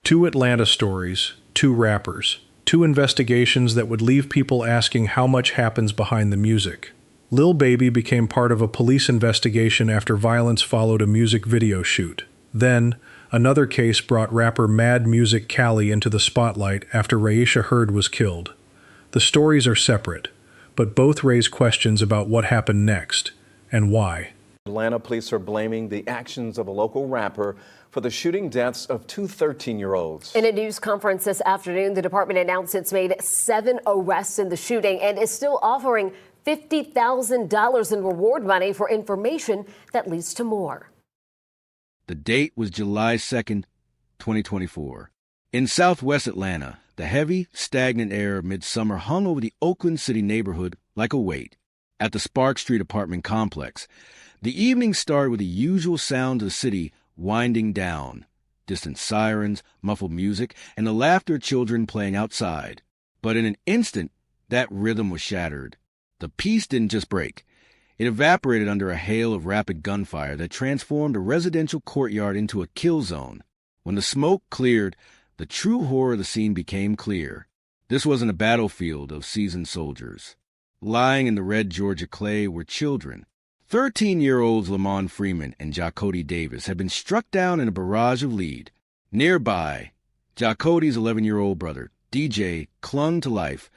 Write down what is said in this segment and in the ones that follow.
Two Atlanta stories, two rappers, two investigations that would leave people asking how much happens behind the music. Lil Baby became part of a police investigation after violence followed a music video shoot. Then, another case brought rapper Mad Muzik Cali into the spotlight after Raisha Hurd was killed. The stories are separate, but both raise questions about what happened next and why. Atlanta police are blaming the actions of a local rapper for the shooting deaths of two 13-year-olds. In a news conference this afternoon, the department announced it's made 7 arrests in the shooting and is still offering $50,000 in reward money for information that leads to more. The date was July 2nd, 2024. In southwest Atlanta, the heavy, stagnant air of midsummer hung over the Oakland City neighborhood like a weight. At the Spark Street apartment complex, the evening started with the usual sound of the city winding down, distant sirens, muffled music, and the laughter of children playing outside. But in an instant, that rhythm was shattered. The peace didn't just break. It evaporated under a hail of rapid gunfire that transformed a residential courtyard into a kill zone. When the smoke cleared, the true horror of the scene became clear. This wasn't a battlefield of seasoned soldiers. Lying in the red Georgia clay were children. 13-year-olds Lamont Freeman and Jacody Davis had been struck down in a barrage of lead. Nearby, Jacody's 11-year-old brother, DJ, clung to life,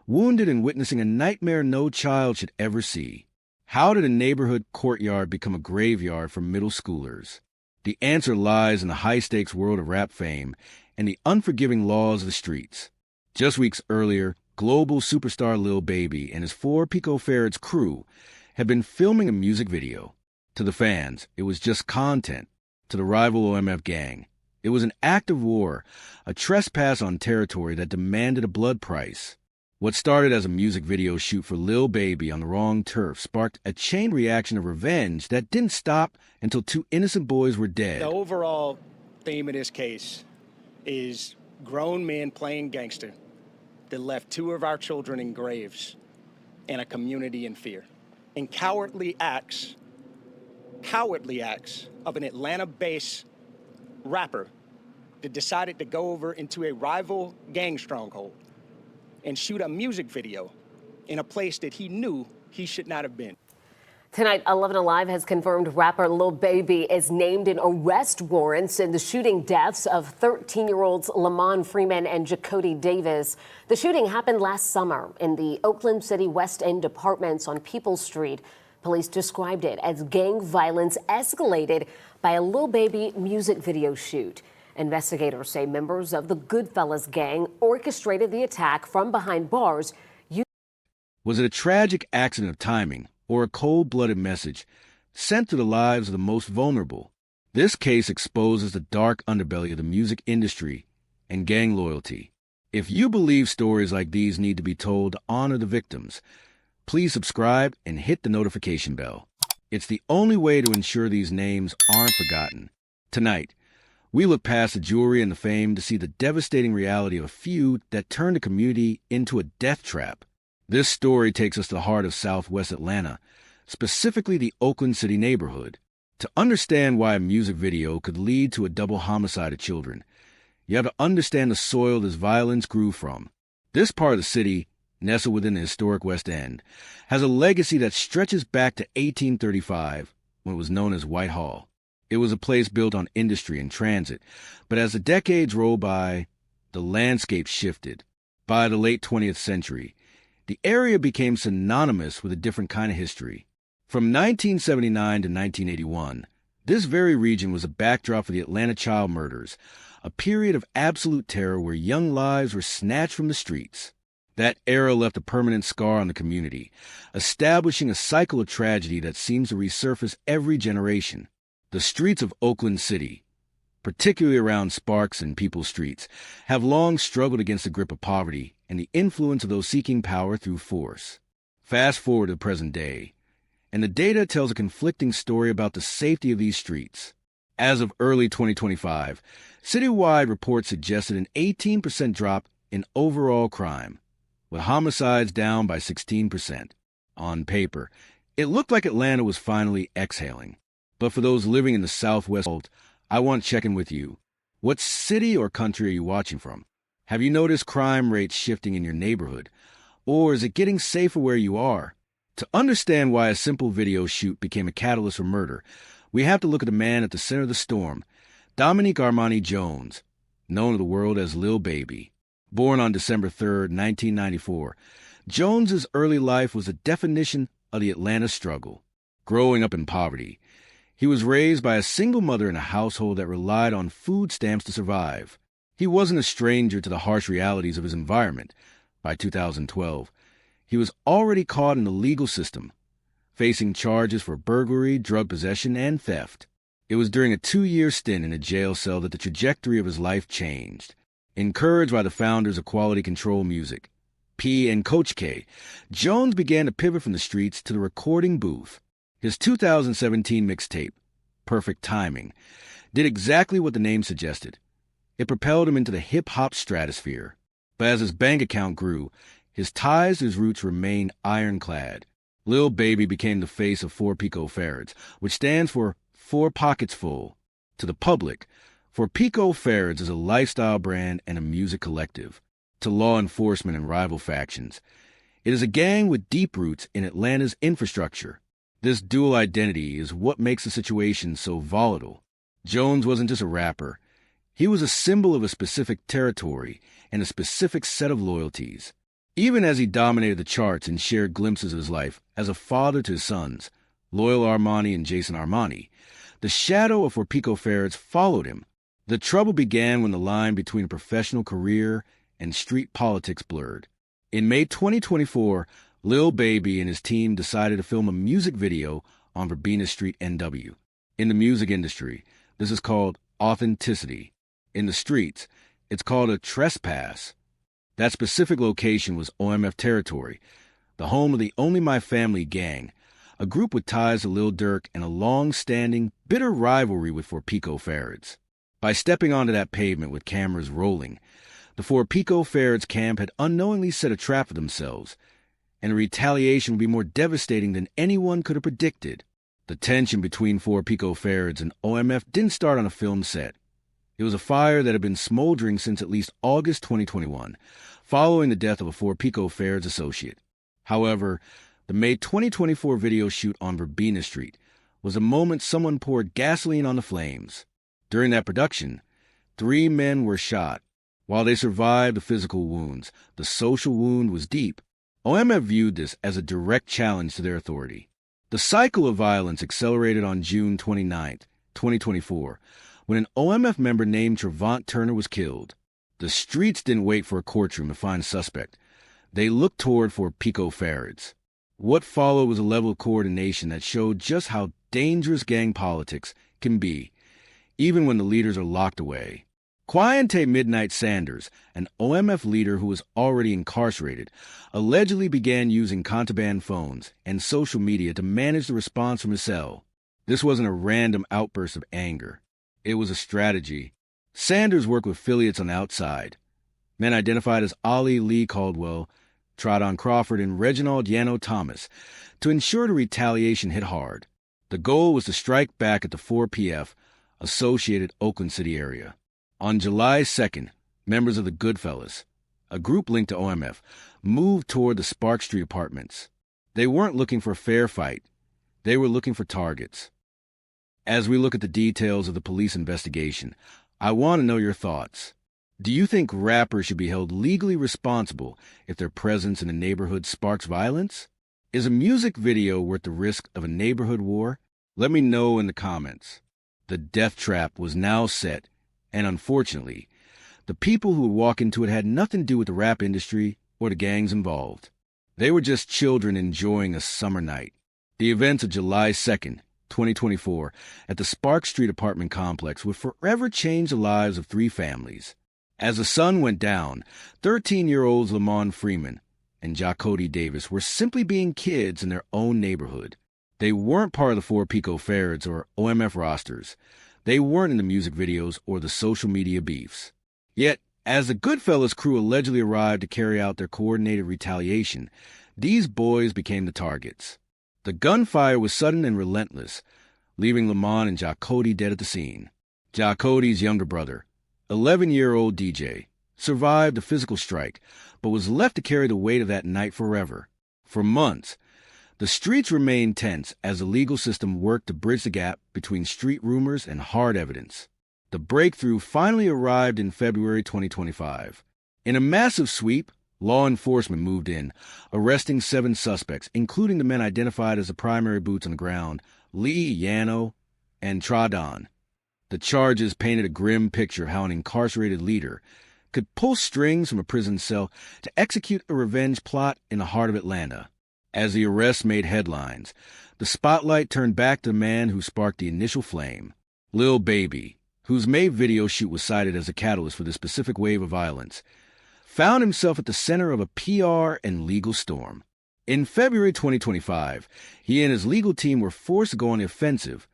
wounded and witnessing a nightmare no child should ever see. How did a neighborhood courtyard become a graveyard for middle schoolers? The answer lies in the high-stakes world of rap fame and the unforgiving laws of the streets. Just weeks earlier, global superstar Lil Baby and his 4 picofarads crew had been filming a music video. To the fans, it was just content. To the rival OMF gang, it was an act of war, a trespass on territory that demanded a blood price. What started as a music video shoot for Lil Baby on the wrong turf sparked a chain reaction of revenge that didn't stop until 2 innocent boys were dead. The overall theme of this case is grown men playing gangster that left 2 of our children in graves and a community in fear. And cowardly acts of an Atlanta-based rapper that decided to go over into a rival gang stronghold and shoot a music video in a place that he knew he should not have been. Tonight, 11 Alive has confirmed rapper Lil Baby is named in arrest warrants in the shooting deaths of 13-year-olds Lamont Freeman and Jacody Davis. The shooting happened last summer in the Oakland City West End apartments on Peoples Street. Police described it as gang violence escalated by a Lil Baby music video shoot. Investigators say members of the Goodfellas gang orchestrated the attack from behind bars. Was it a tragic accident of timing or a cold-blooded message sent to the lives of the most vulnerable? This case exposes the dark underbelly of the music industry and gang loyalty. If you believe stories like these need to be told to honor the victims, please subscribe and hit the notification bell. It's the only way to ensure these names aren't forgotten. Tonight, we look past the jewelry and the fame to see the devastating reality of a feud that turned a community into a death trap. This story takes us to the heart of southwest Atlanta, specifically the Oakland City neighborhood. To understand why a music video could lead to a double homicide of children, you have to understand the soil this violence grew from. This part of the city, nestled within the historic West End, has a legacy that stretches back to 1835, when it was known as Whitehall. It was a place built on industry and transit, but as the decades rolled by, the landscape shifted. By the late 20th century, the area became synonymous with a different kind of history. From 1979 to 1981, this very region was a backdrop for the Atlanta child murders, a period of absolute terror where young lives were snatched from the streets. That era left a permanent scar on the community, establishing a cycle of tragedy that seems to resurface every generation. The streets of Oakland City, particularly around Sparks and Peoples Streets, have long struggled against the grip of poverty and the influence of those seeking power through force. Fast forward to the present day, and the data tells a conflicting story about the safety of these streets. As of early 2025, citywide reports suggested an 18% drop in overall crime, with homicides down by 16%. On paper, it looked like Atlanta was finally exhaling. But for those living in the Southwest, I want to check in with you. What city or country are you watching from? Have you noticed crime rates shifting in your neighborhood? Or is it getting safer where you are? To understand why a simple video shoot became a catalyst for murder, we have to look at the man at the center of the storm, Dominique Armani Jones, known to the world as Lil Baby. Born on December 3, 1994, Jones's early life was a definition of the Atlanta struggle. Growing up in poverty, he was raised by a single mother in a household that relied on food stamps to survive. He wasn't a stranger to the harsh realities of his environment. By 2012, he was already caught in the legal system, facing charges for burglary, drug possession, and theft. It was during a 2-year stint in a jail cell that the trajectory of his life changed. Encouraged by the founders of Quality Control Music, P and Coach K, Jones began to pivot from the streets to the recording booth. His 2017 mixtape, Perfect Timing, did exactly what the name suggested. It propelled him into the hip-hop stratosphere. But as his bank account grew, his ties to his roots remained ironclad. Lil Baby became the face of 4 picofarads, which stands for 4 Pockets Full. To the public, 4 picofarads is a lifestyle brand and a music collective. To law enforcement and rival factions, it is a gang with deep roots in Atlanta's infrastructure. This dual identity is what makes the situation so volatile. Jones wasn't just a rapper. He was a symbol of a specific territory and a specific set of loyalties. Even as he dominated the charts and shared glimpses of his life as a father to his sons, Loyal Armani and Jason Armani, the shadow of 4 picofarads followed him. The trouble began when the line between a professional career and street politics blurred. In May 2024, Lil Baby and his team decided to film a music video on Verbena Street, NW. In the music industry, this is called authenticity. In the streets, it's called a trespass. That specific location was OMF territory, the home of the Only My Family gang, a group with ties to Lil Durk and a long-standing, bitter rivalry with 4 picofarads. By stepping onto that pavement with cameras rolling, the 4 picofarads camp had unknowingly set a trap for themselves, and the retaliation would be more devastating than anyone could have predicted. The tension between 4 picofarads and OMF didn't start on a film set. It was a fire that had been smoldering since at least August 2021, following the death of a 4 picofarads associate. However, the May 2024 video shoot on Verbena Street was a moment someone poured gasoline on the flames. During that production, 3 men were shot. While they survived the physical wounds, the social wound was deep. OMF viewed this as a direct challenge to their authority. The cycle of violence accelerated on June 29, 2024, when an OMF member named Trevant Turner was killed. The streets didn't wait for a courtroom to find a suspect. They looked toward 4 picofarads. What followed was a level of coordination that showed just how dangerous gang politics can be, even when the leaders are locked away. Quayante Midnight Sanders, an OMF leader who was already incarcerated, allegedly began using contraband phones and social media to manage the response from his cell. This wasn't a random outburst of anger. It was a strategy. Sanders worked with affiliates on the outside, men identified as Ali Lee Caldwell, Trodon Crawford, and Reginald Yano Thomas, to ensure the retaliation hit hard. The goal was to strike back at the 4PF associated Oakland City area. On July 2nd, members of the Goodfellas, a group linked to OMF, moved toward the Spark Street apartments. They weren't looking for a fair fight. They were looking for targets. As we look at the details of the police investigation, I want to know your thoughts. Do you think rappers should be held legally responsible if their presence in a neighborhood sparks violence? Is a music video worth the risk of a neighborhood war? Let me know in the comments. The death trap was now set, and unfortunately, the people who would walk into it had nothing to do with the rap industry or the gangs involved. They were just children enjoying a summer night. The events of July 2nd, 2024, at the Spark Street apartment complex would forever change the lives of 3 families. As the sun went down, 13-year-olds Lamont Freeman and Jacody Davis were simply being kids in their own neighborhood. They weren't part of the 4 picofarads or OMF rosters. They weren't in the music videos or the social media beefs. Yet, as the Goodfellas crew allegedly arrived to carry out their coordinated retaliation, these boys became the targets. The gunfire was sudden and relentless, leaving Lamont and Jacody dead at the scene. Jacody's younger brother, 11-year-old DJ, survived a physical strike, but was left to carry the weight of that night forever. For months, the streets remained tense as the legal system worked to bridge the gap between street rumors and hard evidence. The breakthrough finally arrived in February 2025. In a massive sweep, law enforcement moved in, arresting 7 suspects, including the men identified as the primary boots on the ground, Lee, Yano, and Tradan. The charges painted a grim picture of how an incarcerated leader could pull strings from a prison cell to execute a revenge plot in the heart of Atlanta. As the arrests made headlines, the spotlight turned back to the man who sparked the initial flame, Lil Baby, whose May video shoot was cited as a catalyst for this specific wave of violence, found himself at the center of a PR and legal storm. In February 2025, he and his legal team were forced to go on the offensive,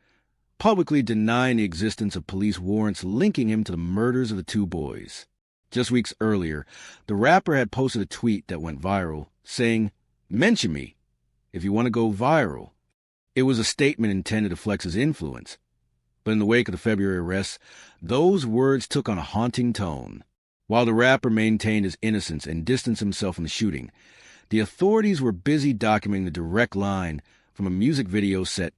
publicly denying the existence of police warrants linking him to the murders of the 2 boys. Just weeks earlier, the rapper had posted a tweet that went viral, saying, "Mention me if you want to go viral." It was a statement intended to flex his influence, but in the wake of the February arrests, those words took on a haunting tone. While the rapper maintained his innocence and distanced himself from the shooting, the authorities were busy documenting the direct line from a music video set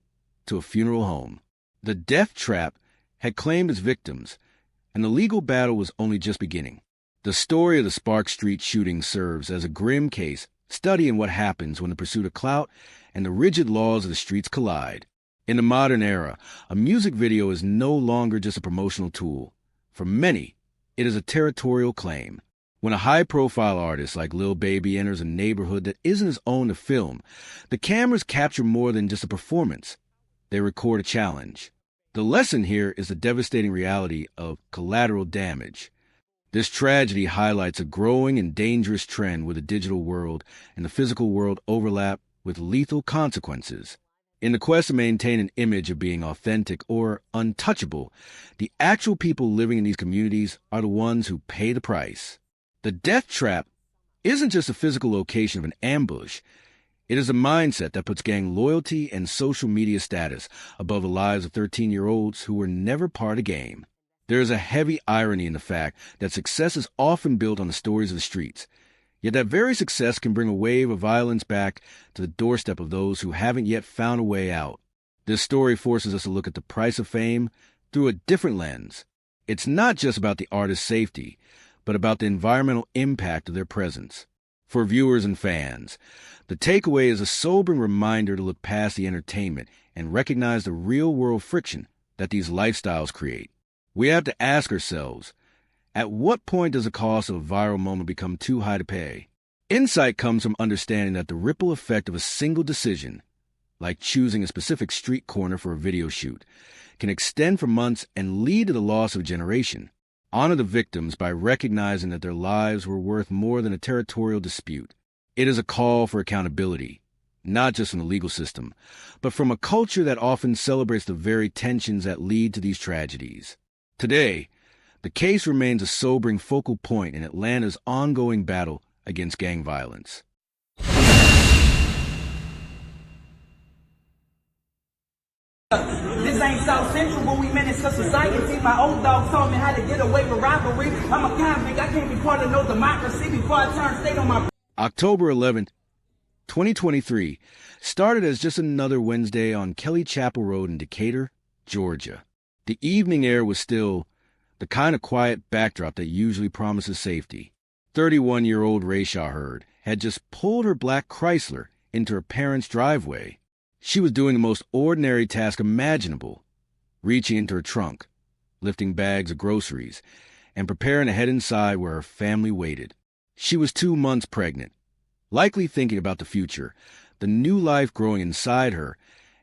to a funeral home. The death trap had claimed its victims, and the legal battle was only just beginning. The story of the Spark Street shooting serves as a grim case studying what happens when the pursuit of clout and the rigid laws of the streets collide. In the modern era, a music video is no longer just a promotional tool. For many, it is a territorial claim. When a high-profile artist like Lil Baby enters a neighborhood that isn't his own to film, the cameras capture more than just a performance. They record a challenge. The lesson here is the devastating reality of collateral damage. This tragedy highlights a growing and dangerous trend where the digital world and the physical world overlap with lethal consequences. In the quest to maintain an image of being authentic or untouchable, the actual people living in these communities are the ones who pay the price. The death trap isn't just a physical location of an ambush. It is a mindset that puts gang loyalty and social media status above the lives of 13-year-olds who were never part of the game. There is a heavy irony in the fact that success is often built on the stories of the streets, yet that very success can bring a wave of violence back to the doorstep of those who haven't yet found a way out. This story forces us to look at the price of fame through a different lens. It's not just about the artist's safety, but about the environmental impact of their presence. For viewers and fans, the takeaway is a sobering reminder to look past the entertainment and recognize the real-world friction that these lifestyles create. We have to ask ourselves, at what point does the cost of a viral moment become too high to pay? Insight comes from understanding that the ripple effect of a single decision, like choosing a specific street corner for a video shoot, can extend for months and lead to the loss of a generation. Honor the victims by recognizing that their lives were worth more than a territorial dispute. It is a call for accountability, not just from the legal system, but from a culture that often celebrates the very tensions that lead to these tragedies. Today, the case remains a sobering focal point in Atlanta's ongoing battle against gang violence. This ain't South Central, but we menace to society. My old dog taught me how to get away with robbery. I'm a convict, I can't be part of no democracy before I turn state on my... October 11th, 2023 started as just another Wednesday on Kelly Chapel Road in Decatur, Georgia. The evening air was still, the kind of quiet backdrop that usually promises safety. 31-year-old Rayshaw Hurd had just pulled her black Chrysler into her parents' driveway. She was doing the most ordinary task imaginable, reaching into her trunk, lifting bags of groceries, and preparing to head inside where her family waited. She was 2 months pregnant, likely thinking about the future, the new life growing inside her,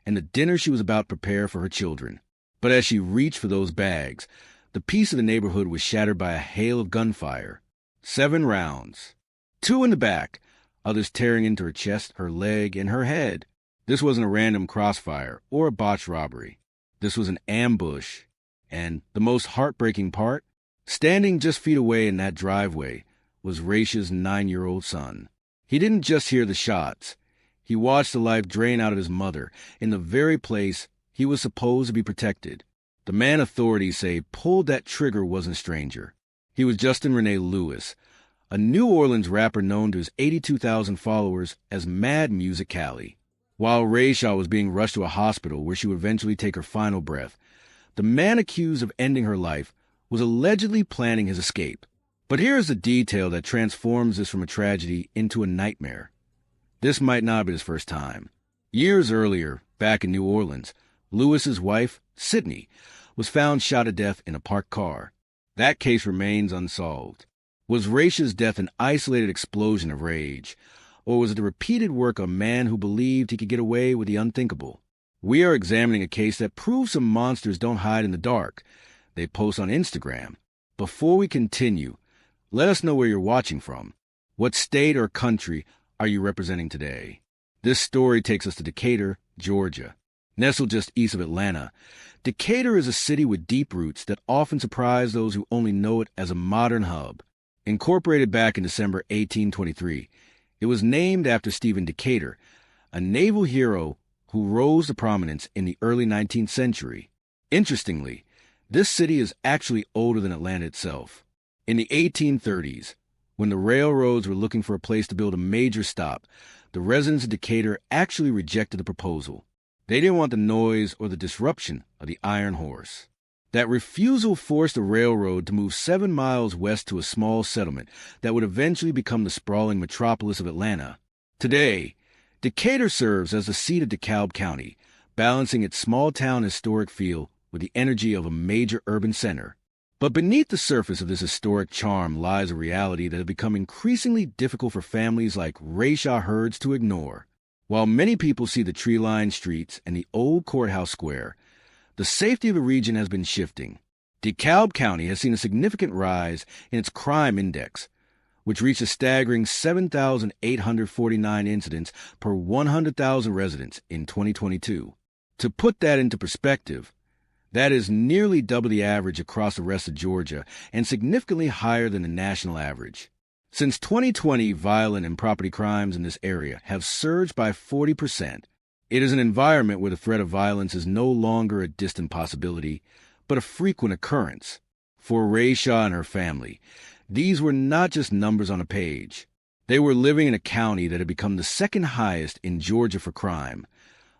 and the dinner she was about to prepare for her children. But as she reached for those bags, the peace of the neighborhood was shattered by a hail of gunfire. 7 rounds. 2 in the back, others tearing into her chest, her leg, and her head. This wasn't a random crossfire or a botched robbery. This was an ambush. And the most heartbreaking part, standing just feet away in that driveway was Raysha's 9-year-old son. He didn't just hear the shots. He watched the life drain out of his mother in the very place he was supposed to be protected. The man authorities say pulled that trigger wasn't a stranger. He was Justin Rene Lewis, a New Orleans rapper known to his 82,000 followers as Mad Muzik Cali. While Rayshaw was being rushed to a hospital where she would eventually take her final breath, the man accused of ending her life was allegedly planning his escape. But here's the detail that transforms this from a tragedy into a nightmare. This might not be his first time. Years earlier, back in New Orleans, Lewis's wife, Sydney, was found shot to death in a parked car. That case remains unsolved. Was Raysha's death an isolated explosion of rage, or was it the repeated work of a man who believed he could get away with the unthinkable? We are examining a case that proves some monsters don't hide in the dark. They post on Instagram. Before we continue, let us know where you're watching from. What state or country are you representing today? This story takes us to Decatur, Georgia. Nestled just east of Atlanta, Decatur is a city with deep roots that often surprise those who only know it as a modern hub. Incorporated back in December 1823, it was named after Stephen Decatur, a naval hero who rose to prominence in the early 19th century. Interestingly, this city is actually older than Atlanta itself. In the 1830s, when the railroads were looking for a place to build a major stop, the residents of Decatur actually rejected the proposal. They didn't want the noise or the disruption of the Iron Horse. That refusal forced the railroad to move 7 miles west to a small settlement that would eventually become the sprawling metropolis of Atlanta. Today, Decatur serves as the seat of DeKalb County, balancing its small-town historic feel with the energy of a major urban center. But beneath the surface of this historic charm lies a reality that has become increasingly difficult for families like Rayshaw Herds to ignore. While many people see the tree-lined streets and the old courthouse square, the safety of the region has been shifting. DeKalb County has seen a significant rise in its crime index, which reached a staggering 7,849 incidents per 100,000 residents in 2022. To put that into perspective, that is nearly double the average across the rest of Georgia and significantly higher than the national average. Since 2020, violent and property crimes in this area have surged by 40%. It is an environment where the threat of violence is no longer a distant possibility, but a frequent occurrence. For Rayshaw and her family, these were not just numbers on a page. They were living in a county that had become the second highest in Georgia for crime,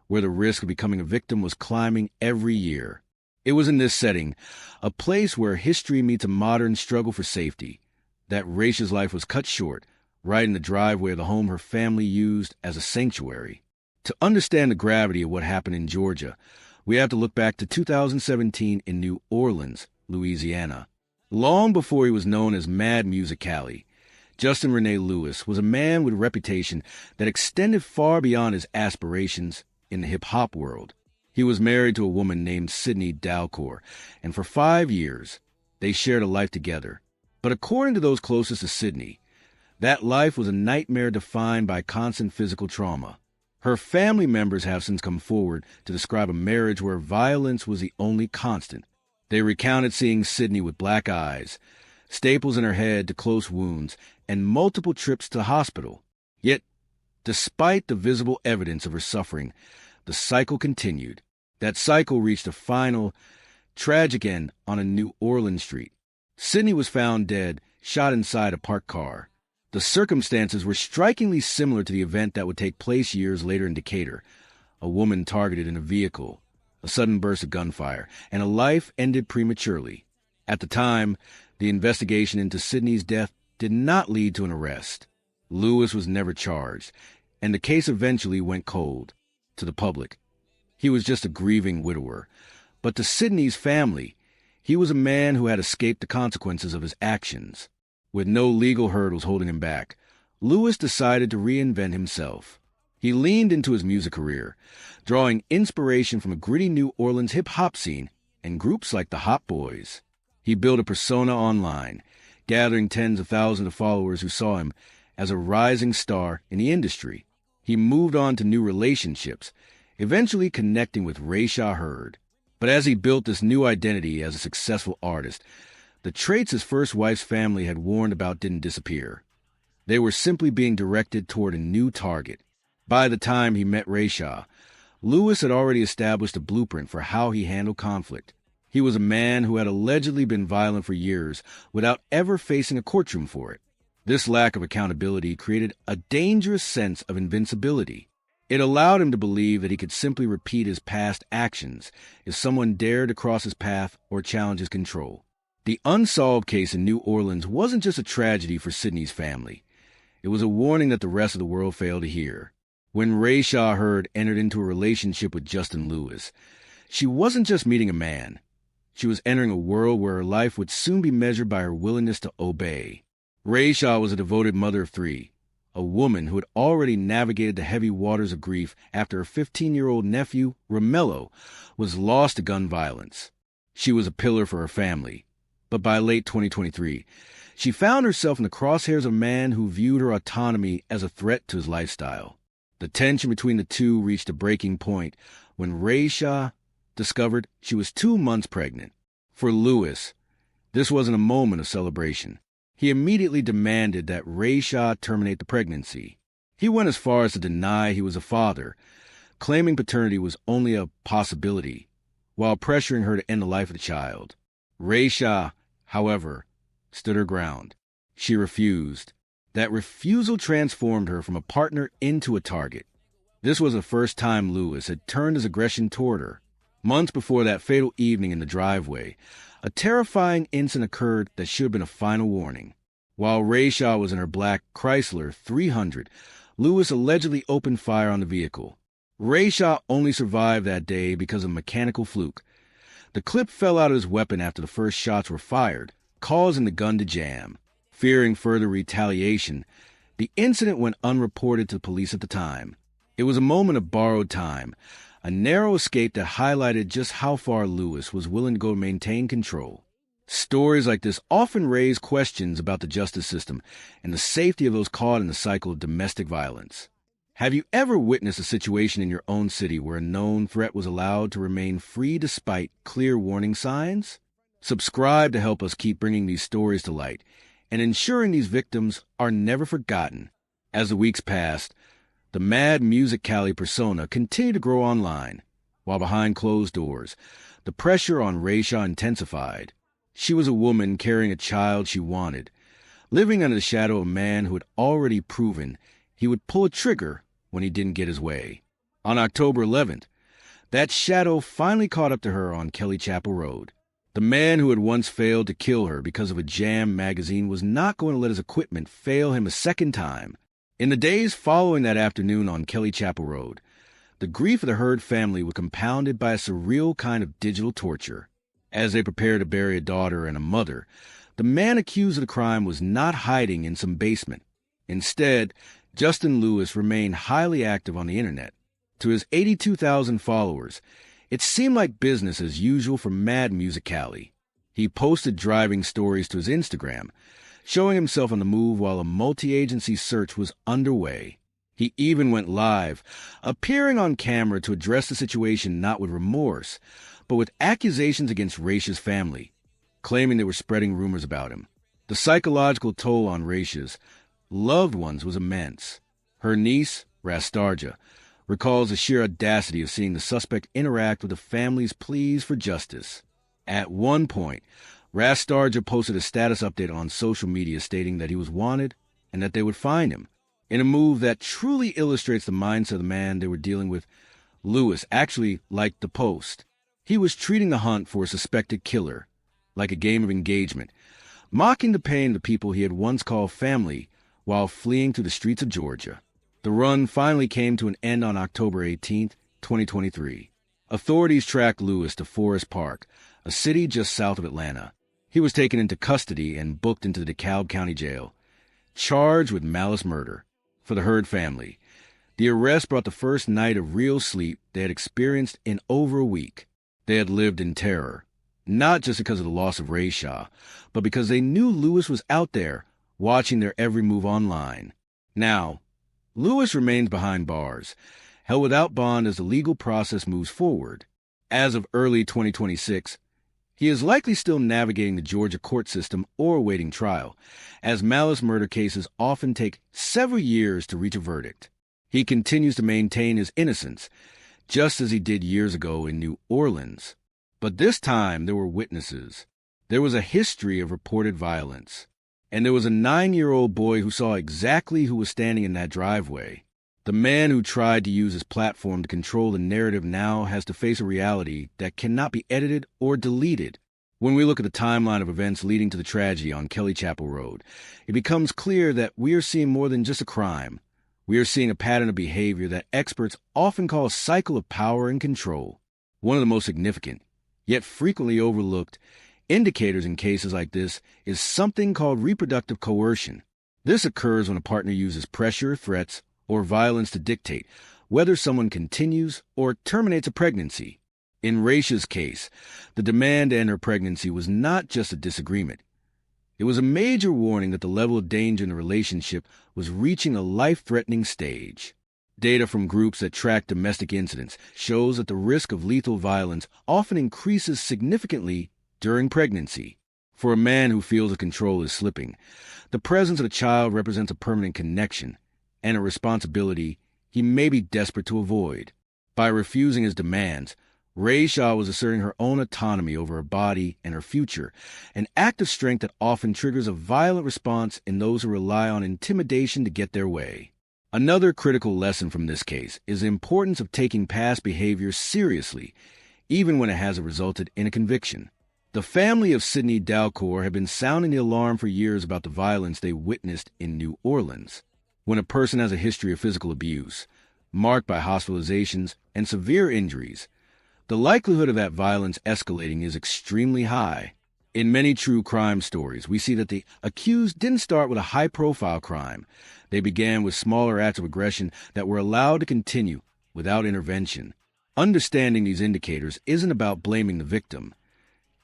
where the risk of becoming a victim was climbing every year. It was in this setting, a place where history meets a modern struggle for safety, that Raysha's life was cut short, right in the driveway of the home her family used as a sanctuary. To understand the gravity of what happened in Georgia, we have to look back to 2017 in New Orleans, Louisiana. Long before he was known as Mad Muzik Cali, Justin Rene Lewis was a man with a reputation that extended far beyond his aspirations in the hip-hop world. He was married to a woman named Sydney Dalcour, and for 5 years, they shared a life together. But according to those closest to Sydney, that life was a nightmare defined by constant physical trauma. Her family members have since come forward to describe a marriage where violence was the only constant. They recounted seeing Sydney with black eyes, staples in her head to close wounds, and multiple trips to the hospital. Yet, despite the visible evidence of her suffering, the cycle continued. That cycle reached a final, tragic end on a New Orleans street. Sydney was found dead, shot inside a parked car. The circumstances were strikingly similar to the event that would take place years later in Decatur. A woman targeted in a vehicle, a sudden burst of gunfire, and a life ended prematurely. At the time, the investigation into Sydney's death did not lead to an arrest. Lewis was never charged, and the case eventually went cold. To the public, he was just a grieving widower. But to Sydney's family, he was a man who had escaped the consequences of his actions. With no legal hurdles holding him back, Lewis decided to reinvent himself. He leaned into his music career, drawing inspiration from a gritty New Orleans hip-hop scene and groups like the Hot Boys. He built a persona online, gathering tens of thousands of followers who saw him as a rising star in the industry. He moved on to new relationships, eventually connecting with Rayshaw Hurd. But as he built this new identity as a successful artist, the traits his first wife's family had warned about didn't disappear. They were simply being directed toward a new target. By the time he met Rayshaw, Lewis had already established a blueprint for how he handled conflict. He was a man who had allegedly been violent for years without ever facing a courtroom for it. This lack of accountability created a dangerous sense of invincibility. It allowed him to believe that he could simply repeat his past actions if someone dared to cross his path or challenge his control. The unsolved case in New Orleans wasn't just a tragedy for Sidney's family. It was a warning that the rest of the world failed to hear. When Rayshah Heard entered into a relationship with Justin Lewis, she wasn't just meeting a man. She was entering a world where her life would soon be measured by her willingness to obey. Rayshah was a devoted mother of 3, a woman who had already navigated the heavy waters of grief after her 15-year-old nephew, Romello, was lost to gun violence. She was a pillar for her family. But by late 2023, she found herself in the crosshairs of a man who viewed her autonomy as a threat to his lifestyle. The tension between the two reached a breaking point when Rayshah discovered she was 2 months pregnant. For Lewis, this wasn't a moment of celebration. He immediately demanded that Rayshah terminate the pregnancy. He went as far as to deny he was a father, claiming paternity was only a possibility, while pressuring her to end the life of the child. Rayshah, however, stood her ground. She refused. That refusal transformed her from a partner into a target. This was the first time Lewis had turned his aggression toward her. Months before that fatal evening in the driveway, a terrifying incident occurred that should have been a final warning. While Rayshah was in her black Chrysler 300, Lewis allegedly opened fire on the vehicle. Rayshah only survived that day because of a mechanical fluke. The clip fell out of his weapon after the first shots were fired, causing the gun to jam. Fearing further retaliation, the incident went unreported to police at the time. It was a moment of borrowed time, a narrow escape that highlighted just how far Lewis was willing to go to maintain control. Stories like this often raise questions about the justice system and the safety of those caught in the cycle of domestic violence. Have you ever witnessed a situation in your own city where a known threat was allowed to remain free despite clear warning signs? Subscribe to help us keep bringing these stories to light and ensuring these victims are never forgotten. As the weeks passed, the Mad Muzik Cali persona continued to grow online, while behind closed doors, the pressure on Rayshah intensified. She was a woman carrying a child she wanted, living under the shadow of a man who had already proven he would pull a trigger when he didn't get his way. On October 11th, that shadow finally caught up to her on Kelly Chapel Road. The man who had once failed to kill her because of a Jam magazine was not going to let his equipment fail him a second time. In the days following that afternoon on Kelly Chapel Road, the grief of the Heard family was compounded by a surreal kind of digital torture. As they prepared to bury a daughter and a mother, the man accused of the crime was not hiding in some basement. Instead, Justin Lewis remained highly active on the internet. To his 82,000 followers, it seemed like business as usual for Mad Muzik Cali. He posted driving stories to his Instagram, showing himself on the move while a multi-agency search was underway. He even went live, appearing on camera to address the situation not with remorse, but with accusations against Rayshah's family, claiming they were spreading rumors about him. The psychological toll on Rayshah's loved ones was immense. Her niece, Rastarja, recalls the sheer audacity of seeing the suspect interact with the family's pleas for justice. At one point, Rastarja posted a status update on social media stating that he was wanted and that they would find him. In a move that truly illustrates the mindset of the man they were dealing with, Lewis actually liked the post. He was treating the hunt for a suspected killer like a game of engagement, mocking the pain of the people he had once called family while fleeing through the streets of Georgia. The run finally came to an end on October 18, 2023. Authorities tracked Lewis to Forest Park, a city just south of Atlanta. He was taken into custody and booked into the DeKalb County Jail, charged with malice murder. For the Heard family, the arrest brought the first night of real sleep they had experienced in over a week. They had lived in terror, not just because of the loss of Rayshah, but because they knew Lewis was out there, watching their every move online. Now, Lewis remains behind bars, held without bond as the legal process moves forward. As of early 2026, he is likely still navigating the Georgia court system or awaiting trial, as malice murder cases often take several years to reach a verdict. He continues to maintain his innocence, just as he did years ago in New Orleans. But this time there were witnesses. There was a history of reported violence. And there was a 9-year-old boy who saw exactly who was standing in that driveway. The man who tried to use his platform to control the narrative now has to face a reality that cannot be edited or deleted. When we look at the timeline of events leading to the tragedy on Kelly Chapel Road, it becomes clear that we are seeing more than just a crime. We are seeing a pattern of behavior that experts often call a cycle of power and control. One of the most significant, yet frequently overlooked, indicators in cases like this is something called reproductive coercion. This occurs when a partner uses pressure, threats, or violence to dictate whether someone continues or terminates a pregnancy. In Raisha's case, the demand to end her pregnancy was not just a disagreement. It was a major warning that the level of danger in the relationship was reaching a life-threatening stage. Data from groups that track domestic incidents shows that the risk of lethal violence often increases significantly during pregnancy. For a man who feels that control is slipping, the presence of a child represents a permanent connection and a responsibility he may be desperate to avoid. By refusing his demands, Raisha was asserting her own autonomy over her body and her future, an act of strength that often triggers a violent response in those who rely on intimidation to get their way. Another critical lesson from this case is the importance of taking past behavior seriously, even when it has resulted in a conviction. The family of Sidney Dalcour had been sounding the alarm for years about the violence they witnessed in New Orleans. When a person has a history of physical abuse, marked by hospitalizations and severe injuries, the likelihood of that violence escalating is extremely high. In many true crime stories, we see that the accused didn't start with a high-profile crime. They began with smaller acts of aggression that were allowed to continue without intervention. Understanding these indicators isn't about blaming the victim.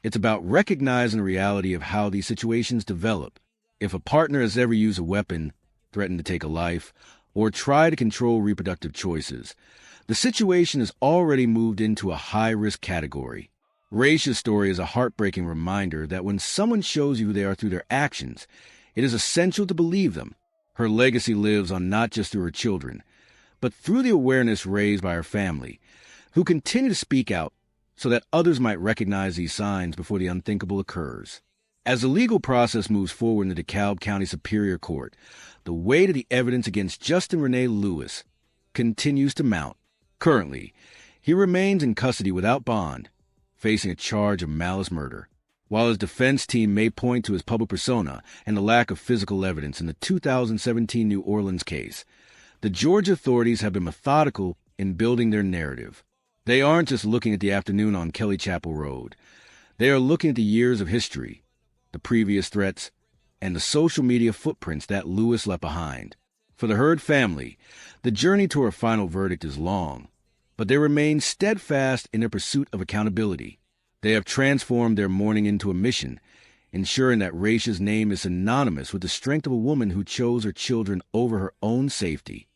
It's about recognizing the reality of how these situations develop. If a partner has ever used a weapon, threatened to take a life, or tried to control reproductive choices, the situation has already moved into a high-risk category. Raisha's story is a heartbreaking reminder that when someone shows you who they are through their actions, it is essential to believe them. Her legacy lives on not just through her children, but through the awareness raised by her family, who continue to speak out so that others might recognize these signs before the unthinkable occurs. As the legal process moves forward in the DeKalb County Superior Court, the weight of the evidence against Justin Renee Lewis continues to mount. Currently, he remains in custody without bond, facing a charge of malice murder. While his defense team may point to his public persona and the lack of physical evidence in the 2017 New Orleans case, the Georgia authorities have been methodical in building their narrative. They aren't just looking at the afternoon on Kelly Chapel Road. They are looking at the years of history, the previous threats, and the social media footprints that Lewis left behind. For the Heard family, the journey to a final verdict is long, but they remain steadfast in their pursuit of accountability. They have transformed their mourning into a mission, ensuring that Raisha's name is synonymous with the strength of a woman who chose her children over her own safety.